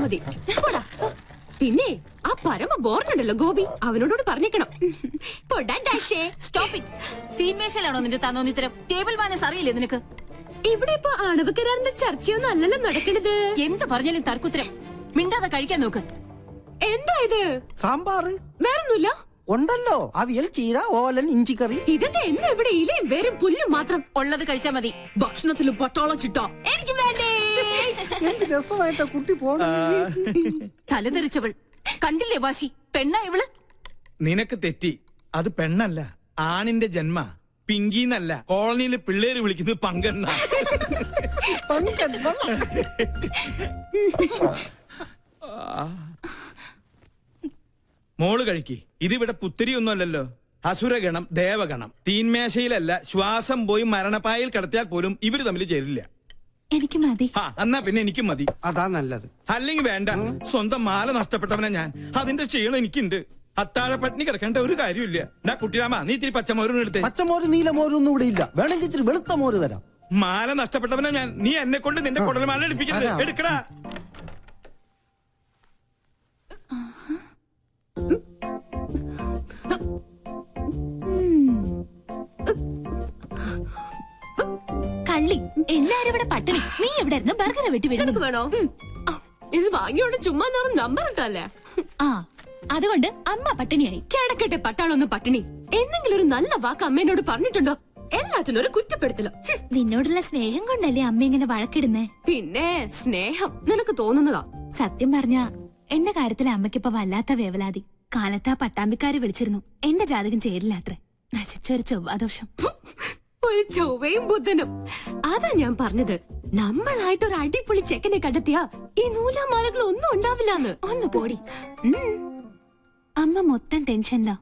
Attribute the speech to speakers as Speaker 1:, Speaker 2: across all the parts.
Speaker 1: മതി. പിന്നെ ആ പരമ ബോർണുണ്ടല്ലോ ഗോപി, അവനോട് പറഞ്ഞേക്കണം.
Speaker 2: തീന്മേശയിലാണോ നിന്റെ തന്നോന്നിത്തരം? ടേബിൾ മാനസ് അറിയില്ലേ നിനക്ക്?
Speaker 1: ഇവിടെ ഇപ്പൊ ആണവ കരാറിന്റെ ചർച്ചയൊന്നും അല്ലല്ലോ നടക്കണത്.
Speaker 2: എന്ത് പറഞ്ഞാലും തർക്കുത്തരം. മിണ്ടാതെ കഴിക്കാൻ നോക്ക്.
Speaker 1: എന്താ ഇത്?
Speaker 3: സാമ്പാർ
Speaker 1: വേറൊന്നുമില്ല
Speaker 3: ഉണ്ടല്ലോ. അവിയൽ, ചീര, ഓലൻ, ഇഞ്ചിക്കറി.
Speaker 1: ഇതെന്താ എന്നും ഇവിടെ ഇലയും വേറെ പുല്ലും മാത്രം?
Speaker 2: ഉള്ളത് കഴിച്ചാ മതി.
Speaker 1: ഭക്ഷണത്തിലും പട്ടാള ചിട്ട എനിക്ക് വേണ്ടേ.
Speaker 3: എന്ത് രസമായിട്ടാ കുട്ടി പോണ.
Speaker 2: തലതെറിച്ചവൾ കണ്ടില്ലേ വാശി? പെണ്ണാ ഇവള്?
Speaker 4: നിനക്ക് തെറ്റി. അത് പെണ്ണല്ല, ആണിന്റെ ജന്മ. പിങ്കിന്നല്ല, കോളനിയിലെ പിള്ളേര് വിളിക്കുന്നത് പങ്കെണ്ണ. മോള് കഴിക്ക്. ഇതിവിടെ പുത്തിരിയൊന്നും അല്ലല്ലോ. അസുരഗണം, ദേവഗണം. തീന്മേശയിലല്ല, ശ്വാസം പോയി മരണപ്പായിൽ കിടത്തിയാൽ പോലും ഇവര് തമ്മിൽ ചേരില്ല.
Speaker 1: എനിക്ക് മതി.
Speaker 4: എന്നാ പിന്നെ എനിക്കും മതി.
Speaker 3: അതാ നല്ലത്.
Speaker 4: അല്ലെങ്കിൽ വേണ്ട. സ്വന്തം മാല നഷ്ടപ്പെട്ടവനാ ഞാൻ. അതിന്റെ ക്ഷീണം എനിക്കുണ്ട്. അത്താഴ പട്ടിണി കിടക്കേണ്ട ഒരു കാര്യമില്ല. എന്നാ കുട്ടിരാമ, നീ ഇത്തിരി പച്ചമോരും എടുത്തേ.
Speaker 3: പച്ചമോര് നീലമോരും ഒന്നും ഇവിടെ ഇല്ല. വേണമെങ്കിൽ ഇച്ചിരി വെളുത്ത മോര് തരാം.
Speaker 4: മാല നഷ്ടപ്പെട്ടവനാ ഞാൻ. നീ എന്നെ കൊണ്ട് നിന്റെ കുടൽമാല എടുപ്പിക്കുന്നത്. എടുക്കടാ.
Speaker 1: കള്ളി, എല്ലാരും ഇവിടെ പട്ടിണി. നീ എവിടെ ഇരുന്ന് ബർഗർ വെട്ടി വീടുന്നത് വേണോ? ഇത് വാങ്ങിയോണ്ട് ചുമ്മാ നമ്പർ ഇട്ടല്ലേ. അതുകൊണ്ട് അമ്മ പട്ടിണിയായി. കിടക്കട്ടെ പട്ടാളൊന്നും പട്ടിണി. എന്തെങ്കിലും ഒരു നല്ല വാക്ക് അമ്മേനോട് പറഞ്ഞിട്ടുണ്ടോ? എല്ലാത്തിനും ഒരു കുറ്റപ്പെടുത്തലോ. നിന്നോടുള്ള സ്നേഹം കൊണ്ടല്ലേ അമ്മ ഇങ്ങനെ വഴക്കിടുന്നേ? പിന്നെ സ്നേഹം നിനക്ക് തോന്നുന്നതാ. സത്യം പറഞ്ഞ എന്റെ കാര്യത്തിലെ അമ്മയ്ക്കിപ്പോ വല്ലാത്ത വേവലാതി. കാലത്താ പട്ടാമ്പിക്കാര് വിളിച്ചിരുന്നു. എന്റെ ജാതകം ചേരില്ലാത്രേ. നശിച്ചൊരു ചൊവ്വാദോഷം. ഒരു ചൊവ്വയും ബുധനും. അതാ ഞാൻ പറഞ്ഞത്, നമ്മളായിട്ട് ഒരു അടിപൊളി ചെക്കനെ കണ്ടെത്തിയാ ഈ നൂലാമാലകൾ ഒന്നും ഉണ്ടാവില്ലാന്ന്. ഒന്ന് പോടി. അമ്മ മൊത്തം ടെൻഷനിലാ.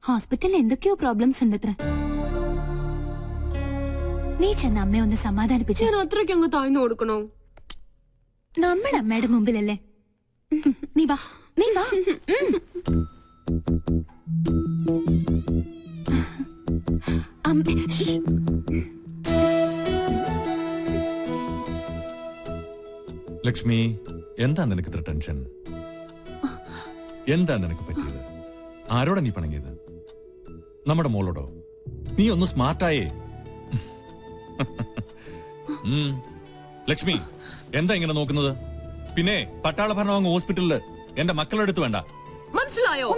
Speaker 1: ഹോസ്പിറ്റലിൽ എന്തൊക്കെയോ പ്രോബ്ലംസ് ഉണ്ടത്ര. നീ ചെന്ന് അമ്മയെ ഒന്ന് സമാധാനിപ്പിച്ചു. ഞാൻ അത്രയ്ക്ക് അങ്ങ് താഴ്ന്നു കൊടുക്കണോ? നമ്മുടെ അമ്മയുടെ മുമ്പിലല്ലേ. നീ വാ, നീ വാ.
Speaker 5: ലക്ഷ്മി, എന്താ നിനക്ക് ഇത്ര ടെൻഷൻ? എന്താ നിനക്ക് പറ്റിയത്? ആരോടാ നീ പണങ്ങിയത്? നമ്മുടെ മോളോടോ? നീ ഒന്ന് സ്മാർട്ടായേ. ലക്ഷ്മി, എന്താ ഇങ്ങനെ നോക്കുന്നത്? പിന്നെ പട്ടാള ഭരണം ഹോസ്പിറ്റലില് എന്റെ മക്കളുടെ അടുത്ത് വേണ്ട.
Speaker 1: മനസ്സിലായോ?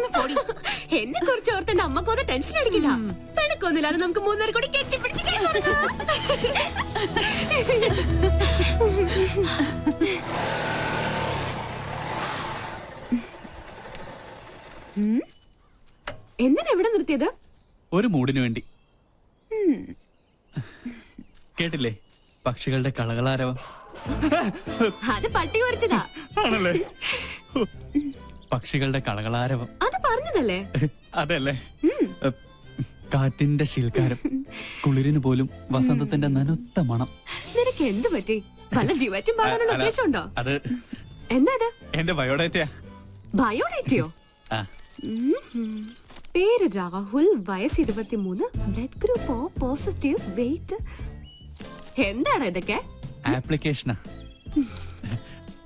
Speaker 1: എന്നെ കുറിച്ച് ഓർത്ത് എന്റെ അമ്മക്കൊന്ന് ടെൻഷൻ അടിക്കണ്ട. പെണക്കൊന്നുമില്ലാതെ നമുക്ക് മൂന്നുപേർ കൂടി കെട്ടിപ്പിടിച്ച് എന്തിനാ എവിടെ നിർത്തിയത്?
Speaker 6: ഒരു മൂടിനു വേണ്ടി. കേട്ടില്ലേ പക്ഷികളുടെ കളകളാരവം?
Speaker 1: അത് പട്ടി കുറച്ചതാ.
Speaker 6: ആണല്ലേ? പക്ഷികളുടെ കളകളാരവം
Speaker 1: അത് പറഞ്ഞതല്ലേ?
Speaker 6: അതല്ലേ? കാറ്റിന്റെ ശീൽക്കാരം, കുളിരിന് പോലും വസന്തത്തിന്റെ നനുത്ത മണം.
Speaker 1: നിനക്ക് എന്ത് പറ്റി? വല്ല ജീവറ്റും പാടാനുള്ള ഉദ്ദേശമുണ്ടോ?
Speaker 6: അത്
Speaker 1: എന്താ ഇത്?
Speaker 6: എന്റെ ബയോഡേറ്റയാ.
Speaker 1: ബയോഡേറ്റയോ? പേര് രാഹുൽ, വയസ്സ് 23, blood group O positive, weight. എന്താണ് ഇതൊക്കെ?
Speaker 6: ആപ്ലിക്കേഷനാ.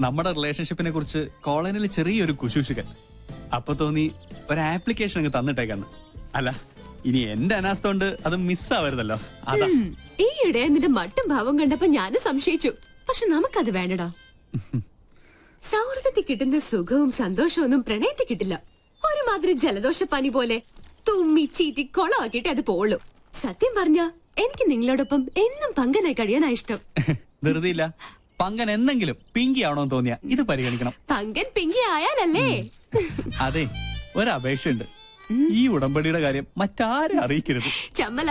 Speaker 6: നമ്മുടെ റിലേഷൻഷിപ്പിനെ കുറിച്ച് കോളനിയിൽ ചെറിയൊരു കുശൂഷുകൻ. അപ്പൊ തോന്നി ഒരു ആപ്ലിക്കേഷൻ അങ്ങ് തന്നിട്ടേക്കാന്ന്. അല്ല, ഇനി എന്റെ അനാസ്ഥ കൊണ്ട് അത് മിസ്സാവരുതല്ലോ. അതാ
Speaker 1: ഈയിടെ നിന്റെ മട്ടും ഭാവം കണ്ടപ്പോ ഞാനും സംശയിച്ചു. പക്ഷെ നമുക്കത് വേണ്ടടാ. സൗഹൃദത്തിൽ കിട്ടുന്ന സുഖവും സന്തോഷവും ഒന്നും പ്രണയത്തിൽ കിട്ടില്ല. ഒരുമാതിരി ജലദോഷപ്പനി പോലെ തുമ്മി ചീറ്റി കൊളമാക്കിയിട്ട് അത് പോളൂ. സത്യം പറഞ്ഞ എനിക്ക് നിങ്ങളോടൊപ്പം എന്നും പങ്കനായി കഴിയാനാ ഇഷ്ടം.
Speaker 6: വെറുതെ ഇല്ല, പങ്കൻ എന്തെങ്കിലും പിങ്കി ആവണോന്ന് തോന്നിയാ ഇത് പരിഗണിക്കണം.
Speaker 1: പങ്കൻ പിങ്കി ആയാലല്ലേ?
Speaker 6: അതെ, ഒരപേക്ഷയുണ്ട്. ഈ ഉടമ്പടിയുടെ കാര്യം മറ്റാരെ അറിയിക്കരുത്.
Speaker 1: ചമ്മല.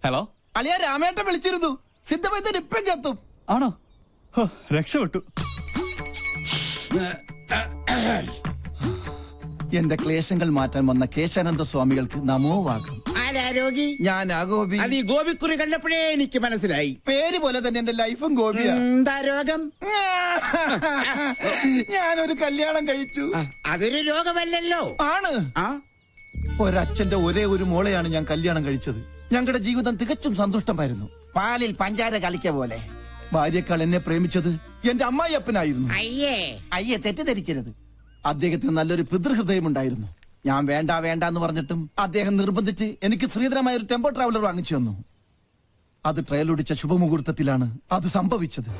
Speaker 6: ഹലോ,
Speaker 3: അളിയ രാമേട്ടൻ വിളിച്ചിരുന്നു. സിദ്ധമൈത്തൻ ഇപ്പം എത്തും.
Speaker 6: ആണോ? രക്ഷപ്പെട്ടു.
Speaker 3: എന്റെ ക്ലേശങ്ങൾ മാറ്റാൻ വന്ന കേശാനന്ദ സ്വാമികൾക്ക് നമോവാകം. ഞാൻ ഗോപി.
Speaker 7: അത് ഈ ഗോപിക്കുറി കണ്ടപ്പോഴേ എനിക്ക് മനസ്സിലായി.
Speaker 3: പേര് പോലെ തന്നെ എന്റെ ലൈഫും ഗോപിയാ.
Speaker 7: എന്താ രോഗം?
Speaker 3: ഞാനൊരു കല്യാണം കഴിച്ചു.
Speaker 7: അതൊരു രോഗമല്ലല്ലോ.
Speaker 3: ആണ്. ഒരച്ഛന്റെ ഒരേ ഒരു മോളെയാണ് ഞാൻ കല്യാണം കഴിച്ചത്. ഞങ്ങളുടെ ജീവിതം തികച്ചും സന്തുഷ്ടമായിരുന്നു.
Speaker 7: പാലിൽ പഞ്ചാര കളിക്ക പോലെ.
Speaker 3: ഭാര്യക്കാൾ എന്നെ പ്രേമിച്ചത് എന്റെ അമ്മായിയപ്പനായിരുന്നു.
Speaker 7: അയ്യേ
Speaker 3: അയ്യെ, തെറ്റിദ്ധരിക്കരുത്. അദ്ദേഹത്തിന് നല്ലൊരു പിതൃഹൃദയം ഉണ്ടായിരുന്നു. ഞാൻ വേണ്ട വേണ്ട എന്ന് പറഞ്ഞിട്ടും അദ്ദേഹം നിർബന്ധിച്ച് എനിക്ക് ശ്രീധരമായ ഒരു ടെമ്പോ ട്രാവലർ വാങ്ങിച്ചു തന്നു. അത് ട്രയലൊടിച്ച ശുഭമുഹൂർത്തത്തിലാണ് അത് സംഭവിച്ചത്.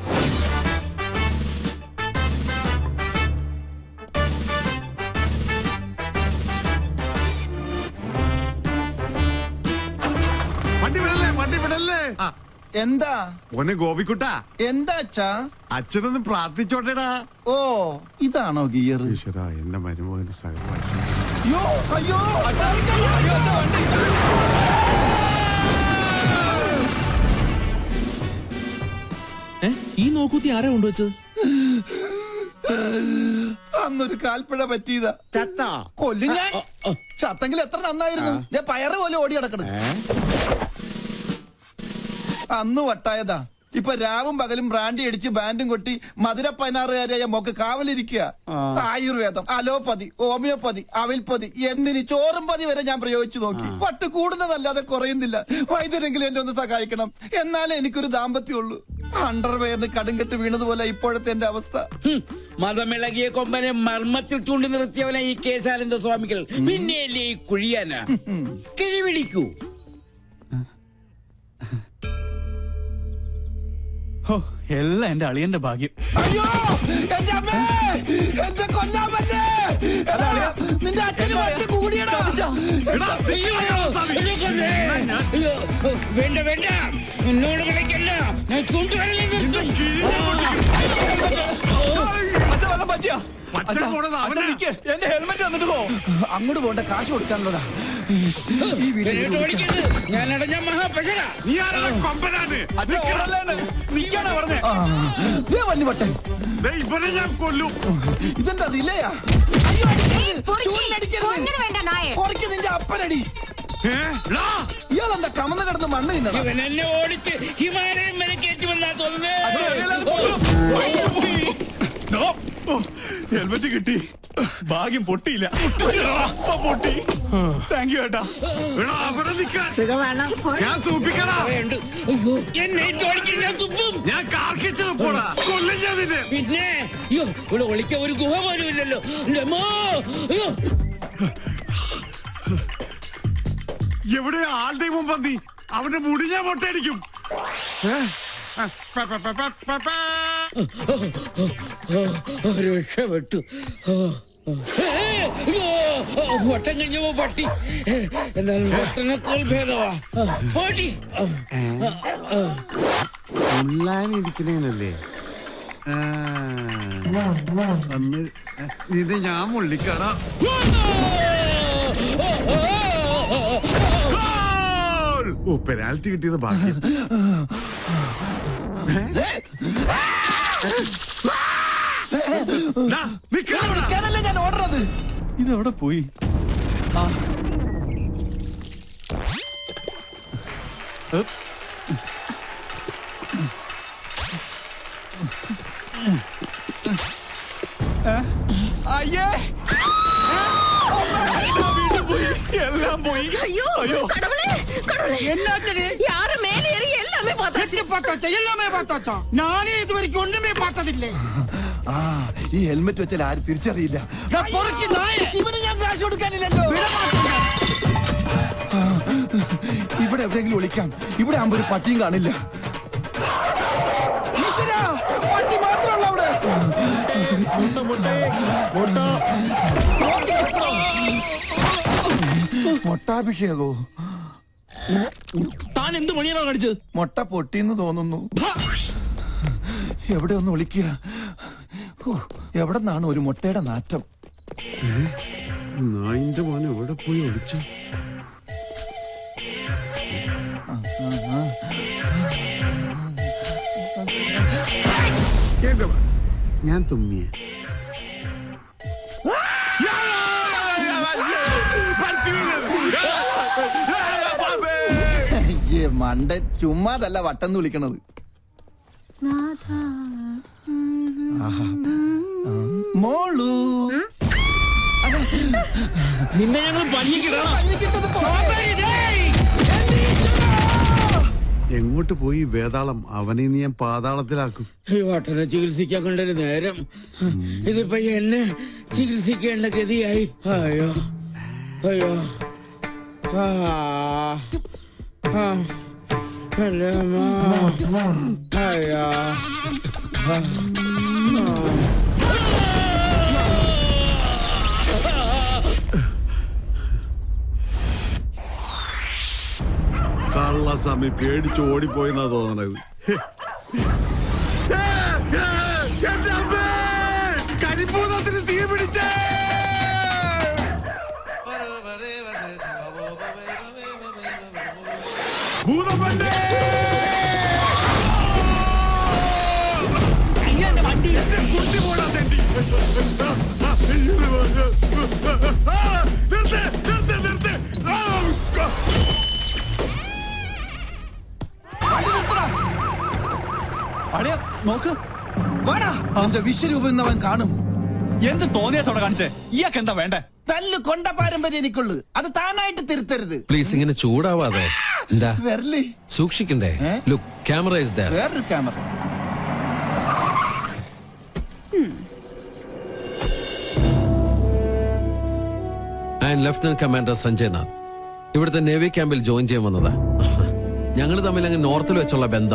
Speaker 8: വണ്ടി വിടല്ലേ, വണ്ടി വിടല്ലേ.
Speaker 3: എന്താ
Speaker 8: ഓനെ ഗോപിക്കുട്ട,
Speaker 3: എന്താ അച്ഛാ?
Speaker 8: അച്ഛനൊന്ന് പ്രാർത്ഥിച്ചോട്ടെടാ.
Speaker 3: ഓ, ഇതാണോ ഗിയർ?
Speaker 8: ഈശ്വര, എന്റെ മരുമകന് സഹപാഠി.
Speaker 3: അയ്യോ അയ്യോ അച്ഛാ,
Speaker 9: ഈ നോക്കൂത്തി ആരാ കൊണ്ടുവച്ചത്?
Speaker 3: അന്നൊരു കാൽപ്പിഴ പറ്റിയതാ.
Speaker 7: ചത്ത
Speaker 3: കൊല്ലും ഞാൻ. ചത്തെങ്കിൽ എത്ര നന്നായിരുന്നു. ഞാൻ പയറ് പോലെ ഓടി കിടക്കണം. അന്ന് വട്ടായതാ. ഇപ്പൊ രാവും പകലും ബ്രാൻഡി അടിച്ച് ബാൻഡും കൊട്ടി മധുര 16-കാരിയായ മോക്ക് കാവലിരിക്കുക. ആയുർവേദം, അലോപ്പതി, ഹോമിയോപ്പതി, അവിൽപ്പതി, എന്തിന് ചോറും പതി വരെ ഞാൻ പ്രയോഗിച്ചു നോക്കി. പട്ട് കൂടുന്നതല്ലാതെ കുറയുന്നില്ല. വൈദ്യരെങ്കിലും എന്നെ ഒന്ന് സഹായിക്കണം. എന്നാലേ എനിക്കൊരു ദാമ്പത്യമുള്ളൂ. അണ്ടർവെയറിന് കടുങ്കെട്ട് വീണതുപോലെ ഇപ്പോഴത്തെ എന്റെ അവസ്ഥ.
Speaker 10: മതമിളകിയ കൊമ്പനെ മർമ്മത്തിൽ ചൂണ്ടി നിർത്തിയവനെ ഈ കേശാനന്ദ സ്വാമികൾ പിന്നെയല്ലേ ഈ കുഴിയാന കിഴിപിടിക്കൂ.
Speaker 6: എല്ലാം എന്റെ അളിയന്റെ ഭാഗ്യം.
Speaker 3: അയ്യോ എന്റെ അമ്മേ, എന്റെ കൊല്ലാമല്ലേ. നിന്റെ അച്ഛന് വട്ടി കൂടിയടാ.
Speaker 10: വേണ്ട വേണ്ട, എന്നോട് കളിക്കല്ല, ഞാൻ ചൂണ്ടുകളിൽ നിർത്തും.
Speaker 6: എന്റെ ഹെൽമെറ്റ് വന്നിട്ട് പോ.
Speaker 3: അങ്ങോട്ട് പോണ്ട, കാശ് കൊടുക്കാനുള്ളതാ. ഈ വീഡിയോ
Speaker 10: ഓടിക്കരുത്, ഞാൻ അടഞ്ഞ മഹാപശല.
Speaker 8: നീ ആരാ കൊമ്പനാണ്?
Speaker 6: നിക്കാണോ പറഞ്ഞേ?
Speaker 3: വന്നി വട്ടൻ,
Speaker 8: ഇവനെ ഞാൻ കൊല്ലും.
Speaker 3: ഇതെന്താ ഇല്ലയാ? അയ്യോ, കുറയ്ക്ക് നിന്റെ അപ്പനടി. ഇയാളെന്താ കമന്ന് കിടന്ന് മണ്ണ് തിന്നണം?
Speaker 10: ഇവൻ എന്നെ ഓടിച്ച് ഹിമാലയം വരെ കയറ്റുമെന്നാ തോന്നുന്നത്.
Speaker 6: ഹെൽമെറ്റ് കിട്ടി, ഭാഗ്യം പൊട്ടിയില്ല. പൊട്ടി. താങ്ക് യു ഏട്ടാ.
Speaker 8: ഞാൻ സൂപ്പിക്കടാ.
Speaker 10: എന്നെ ഓടിക്കുന്ന തുപ്പും.
Speaker 8: ഞാൻ കാർക്കിച്ചത് പോടാ, കൊല്ലും ഞാൻ നിന്നെ.
Speaker 10: പിന്നെ അയ്യോ, ഇവിടെ ഒളിക്കാൻ ഒരു ഗുഹ പോലും ഇല്ലല്ലോ. അയ്യോ,
Speaker 8: എവിടെ ആളുടെ മുമ്പ് നീ അവന്റെ മുടി ഞാൻ മൊട്ടയടിക്കും.
Speaker 10: രക്ഷപ്പെട്ടു. വട്ടം കഴിഞ്ഞപ്പോ പട്ടി, എന്നാലും വട്ടനേക്കാൾ ഭേദവാ പട്ടി.
Speaker 8: ഉള്ളാനിരിക്കണേനല്ലേ ഇത് ഞാൻ മുള്ളിക്കട. ഓ, പെനാൽറ്റി കിട്ടിയത് ഭാഗ്യം.
Speaker 3: നിൽക്കാനല്ലേ ഞാൻ ഓടുന്നത്.
Speaker 6: ഇതെവിടെ പോയി? അയ്യേ, എല്ലാം പോയി.
Speaker 2: ஐயோ கடவுளே கடவுளே,
Speaker 7: என்னாச்சு?
Speaker 2: யாரு மேலே ஏறி எல்லாமே பார்த்தாச்சு.
Speaker 7: எல்லாமே பார்த்தாச்சா? நானே இது வரைக்கும் ஒண்ணுமே பார்த்ததில்லை.
Speaker 3: ആ, ഈ ഹെൽമെറ്റ് വെച്ചാൽ ആരും തിരിച്ചറിയില്ല. ഇവന് ഞാൻ കാശ് കൊടുക്കാനില്ലല്ലോ. ഇവിടെ എവിടെയെങ്കിലും ഒളിക്കാം. ഇവിടെ ആകുമ്പോ ഒരു പട്ടിയും കാണില്ല. ഈശ്വരാ, പട്ടി മാത്രമല്ല അവിടെ. മൊട്ടാഭിഷേകോ?
Speaker 9: താൻ എന്ത് മണിയാണോ കാണിച്ചത്?
Speaker 3: മൊട്ട പൊട്ടിന്ന് തോന്നുന്നു. എവിടെ ഒന്ന് ഒളിക്കുക. എവിടെ നിന്നാണ് ഒരു മുട്ടയുടെ നാറ്റം?
Speaker 8: നായിന്റെ മോനെ എവിടെ പോയി ഒളിച്ചു? ഞാൻ തുമ്മിയ
Speaker 3: മണ്ട ചുമ്മാതല്ല വട്ടന്ന് വിളിക്കണത്. മോളു,
Speaker 10: നിന്നെ ഞങ്ങൾ പഞ്ഞിക്കിടണം.
Speaker 8: എങ്ങോട്ട് പോയി വേതാളം? അവനെ നീ ഞാൻ പാതാളത്തിലാക്കും.
Speaker 10: ഈ വട്ടനെ ചികിത്സിക്കാൻ കൊണ്ടൊരു നേരം, ഇതിപ്പോ എന്നെ ചികിത്സിക്കേണ്ട ഗതിയായി. അയ്യോ അയ്യോ അയ്യോ
Speaker 8: കള്ളസ്വാമി പേടിച്ച് ഓടിപ്പോയെന്നാ തോന്നണത്. കരിപ്പൂതത്തിന് തീ പിടിച്ചേ. ഭൂതപ്പന്റെ കുട്ടി പോടാ തെണ്ടി. നിർത്ത്.
Speaker 6: അടിയാ നോക്ക്,
Speaker 3: എന്റെ വിശ്വരൂപം എന്നവൻ കാണും.
Speaker 6: എന്ത് തോന്നിയാത്തോടെ കാണിച്ചേ? ഇയാൾക്ക് എന്താ വേണ്ടേ?
Speaker 3: തല്ല് കൊണ്ട പാരമ്പര്യം എനിക്കുള്ളു, അത് താനായിട്ട് തിരുത്തരുത്.
Speaker 11: പ്ലീസ് ഇങ്ങനെ ചൂടാവാതെ. എന്താ
Speaker 3: വരല്ലേ?
Speaker 11: സൂക്ഷിക്കണ്ടേ? Look, camera is there.
Speaker 3: വേറൊരു camera.
Speaker 11: Lieutenant commander Sanjay Nath ഇവിടുത്തെ നേവി ക്യാമ്പിൽ ജോയിൻ ചെയ്യാൻ വന്നതാ. ഞങ്ങൾ തമ്മിൽ അങ്ങ് നോർത്തിൽ വെച്ചുള്ള ബന്ധ.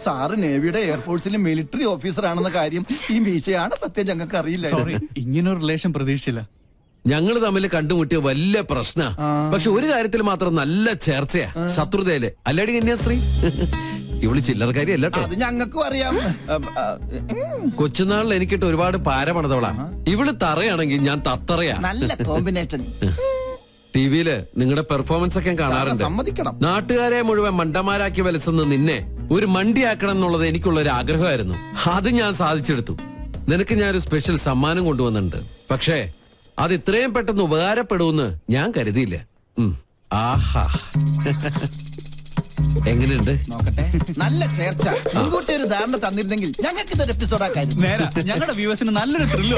Speaker 3: സാറ് നേവിയുടെ എയർഫോഴ്സിലെ മിലിറ്ററി ഓഫീസർ ആണെന്ന കാര്യം ഈ മീശയാണ് സത്യം ഞങ്ങൾക്ക് അറിയില്ല.
Speaker 6: സോറി, ഇങ്ങനൊരു റിലേഷൻ പ്രതീക്ഷിച്ചില്ല.
Speaker 11: ഞങ്ങൾ തമ്മിൽ കണ്ടുമുട്ടിയ വലിയ പ്രശ്ന. പക്ഷെ ഒരു കാര്യത്തിൽ മാത്രം നല്ല ചേർച്ചയാ, ശത്രുതയില്. അല്ലടി കന്യാസ്ത്രീ, ഇവള് ചില്ലറക്കാരി അല്ലട്ടോ.
Speaker 3: അത് ഞങ്ങൾക്കും അറിയാം.
Speaker 11: കൊച്ചുനാളിൽ എനിക്കിട്ട് ഒരുപാട് പാര പണിതവളാ. ഇവള് തറയാണെങ്കിൽ ഞാൻ തത്തറയാ.
Speaker 3: നല്ല കോമ്പിനേഷൻ.
Speaker 11: ടിവിയില് നിങ്ങളുടെ പെർഫോമൻസ് ഒക്കെ കാണാറുണ്ട്.
Speaker 3: സമ്മതിക്കണം.
Speaker 11: നാട്ടുകാരെ മുഴുവൻ മണ്ടന്മാരാക്കി വലിച്ചെന്ന് നിന്നെ ഒരു മണ്ടിയാക്കണം എന്നുള്ളത് എനിക്കുള്ള ഒരു ആഗ്രഹമായിരുന്നു. അത് ഞാൻ സാധിച്ചെടുത്തു. നിനക്ക് ഞാനൊരു സ്പെഷ്യൽ സമ്മാനം കൊണ്ടുവന്നിട്ടുണ്ട്. പക്ഷേ അത് ഇത്രയും പെട്ടെന്ന് ഉപകാരപ്പെടുമെന്ന് ഞാൻ കരുതിയില്ല. ആഹാ, എങ്ങനെയുണ്ട്?
Speaker 3: നോക്കട്ടെ. നല്ല ചേർച്ച. മുൻകൂട്ടി ഒരു ധാരണ തന്നിരുന്നെങ്കിൽ ഞങ്ങൾക്ക് ഇതൊരു എപ്പിസോഡ് ആക്കായിരുന്നു.
Speaker 6: നേരാ, ഞങ്ങളുടെ വ്യൂവേഴ്സിന് നല്ലൊരു ത്രില്ല്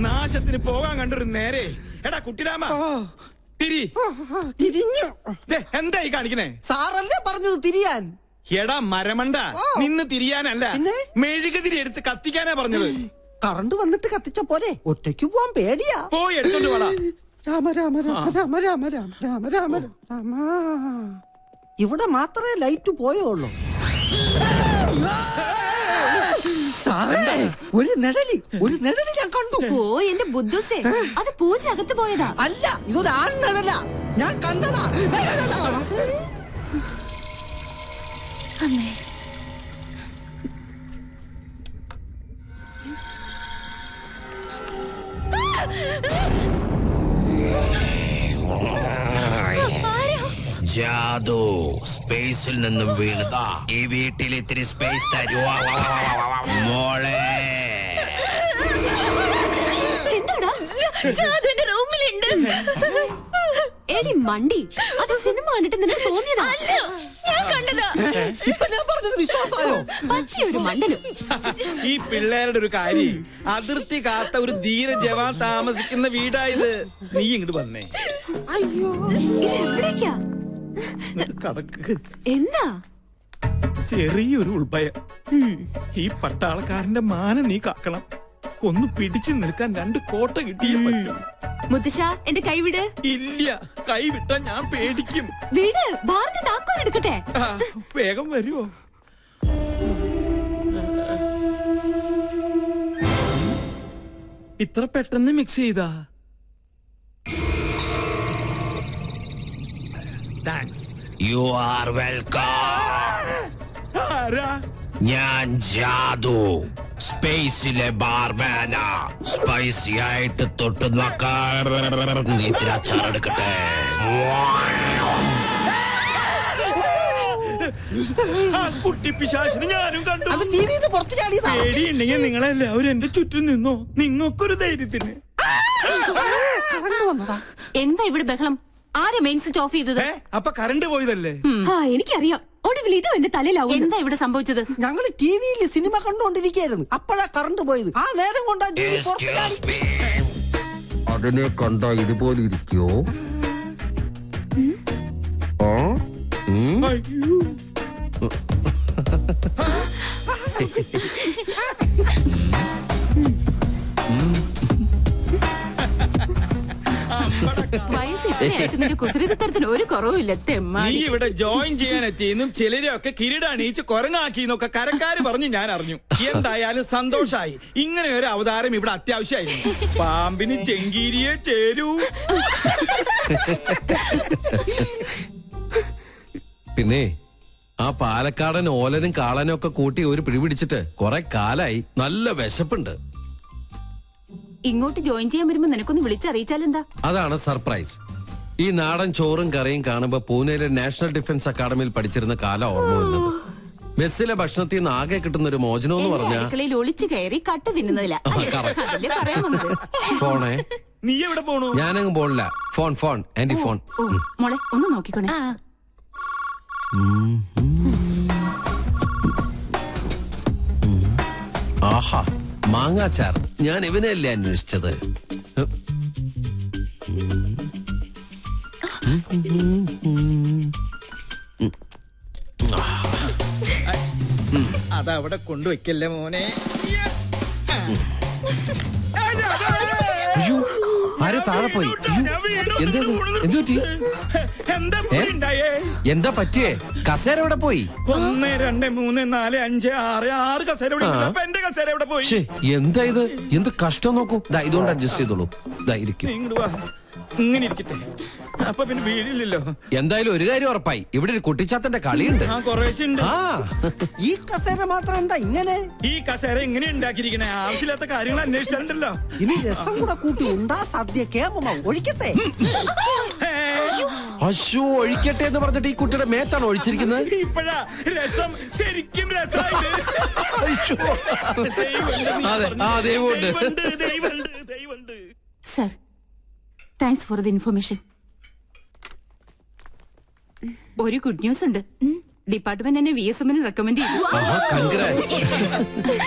Speaker 4: നാശത്തിന് പോകാൻ കണ്ടൊരു നേരെ. എടാ കുട്ടിരാമ,
Speaker 7: തിരിഞ്ഞു.
Speaker 4: എന്തായി കാണിക്കണേ?
Speaker 7: സാറല്ലേ പറഞ്ഞത് തിരിയാൻ?
Speaker 4: എടാ മരമണ്ട, നിന്ന് തിരിയാനല്ല, മെഴുകുതിരി എടുത്ത് കത്തിക്കാനാ പറഞ്ഞത്.
Speaker 7: കറണ്ട് വന്നിട്ട് കത്തിച്ച പോലെ ഒറ്റയ്ക്ക് പോവാൻ പേടിയാ.
Speaker 4: പോയി എടുത്തോണ്ട് പോടാ.
Speaker 7: രാമ രാമ രാമ രാമ രാമ രാമ രാമ രാമ രാമ. ഇവിടെ മാത്രമേ ലൈറ്റ് പോയുള്ളൂ. ഒരു നിഴലി ഞാൻ കണ്ടു.
Speaker 1: ഓ എന്റെ ബുദ്ധുസേ, അത് പൂജ അകത്ത് പോയതാ.
Speaker 7: അല്ല, ഇതൊരു ആൺ നിഴല. ഞാൻ കണ്ടതാ.
Speaker 1: അമ്മേ,
Speaker 12: ജാദു സ്പേസിൽ നിന്നും വീണതാ. ഈ വീട്ടിൽ ഇത്തിരി സ്പേസ് തരുവാ മോളെ.
Speaker 1: എന്താടാ? ജാദുവിന്റെ റൂമിലുണ്ട്. എടി മണ്ടി, അത് സിനിമ കണ്ടിട്ട് നിനക്ക് തോന്നിയതാ? അല്ല, ഞാൻ കണ്ടതാ.
Speaker 7: ഇപ്പൊ ഞാൻ പറഞ്ഞത് വിശ്വാസമായോ?
Speaker 1: പറ്റിയൊരു മണ്ടനും.
Speaker 4: ഈ പിള്ളേരുടെ ഒരു കാര്യം, അതിർത്തി കാത്ത ഒരു ധീര ജവാൻ താമസിക്കുന്ന വീടായത്. നീ ഇങ്ങോട്ട് വന്നേ.
Speaker 7: അയ്യോ,
Speaker 1: ഇത് എവിടേക്കാ?
Speaker 4: കടക്ക്.
Speaker 1: എന്താ?
Speaker 4: ചെറിയൊരു ഉൾഭയം. ഈ പട്ടാളക്കാരന്റെ മാനം നീ കാക്കണം. ഒന്ന് പിടിച്ചു നിൽക്കാൻ 2 കോട്ട കിട്ടിയേ പറ്റും.
Speaker 1: മുത്തശ്ശ എന്റെ കൈ വിട്.
Speaker 4: ഇല്ല, കൈ വിട്ടാ ഞാൻ പേടിക്കും.
Speaker 1: വീട് ബാറിന്റെ താക്കോൽ എടുക്കട്ടെ.
Speaker 4: വേഗം വരുമോ? ഇത്ര പെട്ടെന്ന് മിക്സ് ചെയ്താ? താങ്ക്സ്.
Speaker 12: You are welcome.
Speaker 4: ആരാ?
Speaker 12: ഞാൻ ജാദു, സ്പേസിലെ ബാർമാന. സ്പൈസി ആയിട്ട് തൊട്ട് നോക്കാൻ ഇത്തിരി അച്ചാറെടുക്കട്ടെ.
Speaker 4: കുട്ടിപ്പിശാചിനെ ഞാനും കണ്ടു.
Speaker 7: അത് ടിവിന്ന് പുറത്ത് ചാടിയതാ.
Speaker 4: പേടിയുണ്ടെങ്കിൽ നിങ്ങളെല്ലാവരും എന്റെ ചുറ്റും നിന്നോ. നിങ്ങൾക്കൊരു ധൈര്യത്തിന്.
Speaker 7: കറണ്ട് വന്നതാ.
Speaker 2: എന്താ ഇവിടെ ബഹളം? ആരെ മെയിൻ സ്വിച്ച് ഓഫ് ചെയ്തത്?
Speaker 4: അപ്പൊ കറണ്ട് പോയതല്ലേ?
Speaker 1: എനിക്കറിയാം. ഒടുവിൽ ഇതും എന്റെ തലയിലാവും.
Speaker 2: എന്താ ഇവിടെ സംഭവിച്ചത്?
Speaker 7: ഞങ്ങള് ടിവിയിൽ സിനിമ കണ്ടുകൊണ്ടിരിക്കുകയായിരുന്നു. അപ്പോഴാ കറണ്ട് പോയത്. ആ നേരം കൊണ്ടാ ടിവി പുറത്ത് ചാടി.
Speaker 11: അതിനെ കണ്ട ഇതുപോലെ ഇരിക്കോ?
Speaker 2: വയസ്സ് ഇത്രയായിട്ട് നിന്റെ കുസൃതിത്തരത്തിന് ഒരു കുറവുമില്ല.
Speaker 4: നീ ഇവിടെ ജോയിൻ ചെയ്യാൻ എത്തിയെന്നും ചിലരെയൊക്കെ കിരീടണിയിച്ച് കൊരങ്ങാക്കിന്നൊക്കെ കരക്കാര് പറഞ്ഞു ഞാൻ അറിഞ്ഞു. എന്തായാലും സന്തോഷായി. ഇങ്ങനെ ഒരു അവതാരം ഇവിടെ അത്യാവശ്യമായിരുന്നു. പാമ്പിന് ചെങ്കീരിയെ ചേരൂ.
Speaker 11: പിന്നെ ആ പാലക്കാടൻ ഓലനും കാളനും ഒക്കെ കൂട്ടി ഒരു പിടിപിടിച്ചിട്ട് കുറെ കാലായി. നല്ല വിശപ്പുണ്ട്.
Speaker 2: ഇങ്ങോട്ട് ജോയിൻ ചെയ്യാൻ വരുമ്പോ നിനക്കൊന്ന് വിളിച്ചറിയിച്ചാലെന്താ?
Speaker 11: അതാണ് സർപ്രൈസ്. ഈ നാടൻ ചോറും കറിയും കാണുമ്പോ പൂനെയിലെ നാഷണൽ ഡിഫൻസ് അക്കാദമിയിൽ പഠിച്ചിരുന്ന കാലം ഓർമ്മ വരുന്നത്. മെസ്സിലെ ഭക്ഷണത്തിൽ നിന്ന് ആകെ കിട്ടുന്ന ഒരു മോചനം എന്ന് പറഞ്ഞാൽ
Speaker 2: അടുക്കളയിൽ ഒളിച്ചു കയറി കട്ട് തിന്നുന്നതില്ല. അതല്ലേ പറയാൻ വന്നത്.
Speaker 11: ഫോണേ.
Speaker 4: നീ എവിടെ പോണു?
Speaker 11: ഞാനങ്ങ് പോണില്ല. Phone aunty phone.
Speaker 2: മോളെ ഒന്ന് നോക്കിക്കോണേ.
Speaker 11: ആഹാ, മാങ്ങാച്ചാർ. ഞാൻ ഇവനെയല്ലേ അന്വേഷിച്ചത്.
Speaker 4: അതവിടെ കൊണ്ടുവയ്ക്കല്ലേ മോനെ.
Speaker 11: അയ്യോ, ആരോ താഴെ പോയി. എന്താ പറ്റിയേ? കസേര എവിടെ പോയി?
Speaker 4: 1 2 3 4 5 6 6 കസേര എന്റെ കസേര എവിടെ പോയി?
Speaker 11: എന്താ ഇത്? എന്ത് കഷ്ടം നോക്കൂ. ഇതുകൊണ്ട് അഡ്ജസ്റ്റ് ചെയ്തോളൂ.
Speaker 4: ഇങ്ങനെ ഇരിക്കട്ടെ. അപ്പൊ പിന്നെ വീടില്ലല്ലോ.
Speaker 11: എന്തായാലും ഒരു കാര്യം ഉറപ്പായി, ഇവിടെ ഒരു കുട്ടിച്ചാത്തന്റെ കളിയുണ്ട്.
Speaker 7: ഈ കസേര മാത്രം എന്താ ഇങ്ങനെ?
Speaker 4: ഈ കസേര എങ്ങനെ ഉണ്ടാക്കിയിരിക്കണേ? ആവശ്യമില്ലാത്ത കാര്യങ്ങൾ അന്വേഷിച്ചിട്ടുണ്ടല്ലോ.
Speaker 7: ഇനി രസം കൂടെ കൂട്ടി ഉണ്ടാ സദ്യ കേമമാവും. ഒഴിക്കട്ടെ.
Speaker 11: അശോ, ഒഴിക്കട്ടെ എന്ന് പറഞ്ഞിട്ട് ഈ കുട്ടിയുടെ മേത്താണ് ഒഴിച്ചിരിക്കുന്നത്.
Speaker 4: ഇപ്പഴാ രസം ശരിക്കും രസമായിട്ട്.
Speaker 2: Sir, thanks for the information. ഒരു ഗുഡ് ന്യൂസ് ഉണ്ട്. ഡിപ്പാർട്ട്മെന്റ് എന്നെ VSMന് റെക്കമെൻഡ് ചെയ്തു.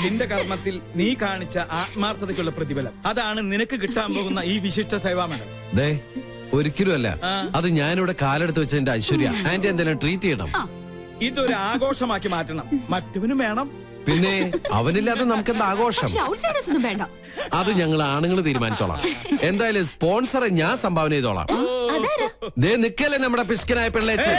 Speaker 4: നിന്റെ കർമ്മത്തിൽ നീ കാണിച്ച ആത്മാർത്ഥതയ്ക്കുള്ള പ്രതിഫലം അതാണ് നിനക്ക് കിട്ടാൻ പോകുന്ന ഈ വിശിഷ്ട സേവാ മെഡൽ.
Speaker 11: ഒരിക്കലും അല്ല. അത് ഞാനിവിടെ കാലെടുത്ത് വെച്ചതിന്റെ ഐശ്വര്യ. ആന്റി എന്തെങ്കിലും ട്രീറ്റ് ചെയ്യണം.
Speaker 4: ഇതൊരു ആഘോഷമാക്കി മാറ്റണം. മറ്റവനും വേണം.
Speaker 11: പിന്നെ അവനില്ലാതെ നമുക്കെന്താ ആഘോഷം?
Speaker 1: വേണ്ട.
Speaker 11: അത് ഞങ്ങൾ ആണുങ്ങൾ തീരുമാനിച്ചോളാം. എന്തായാലും സ്പോൺസറെ ഞാൻ സംഭാവന ചെയ്തോളാം. നിക്കല്ലേ നമ്മുടെ പിസ്കനായ പിള്ളേച്ചൻ.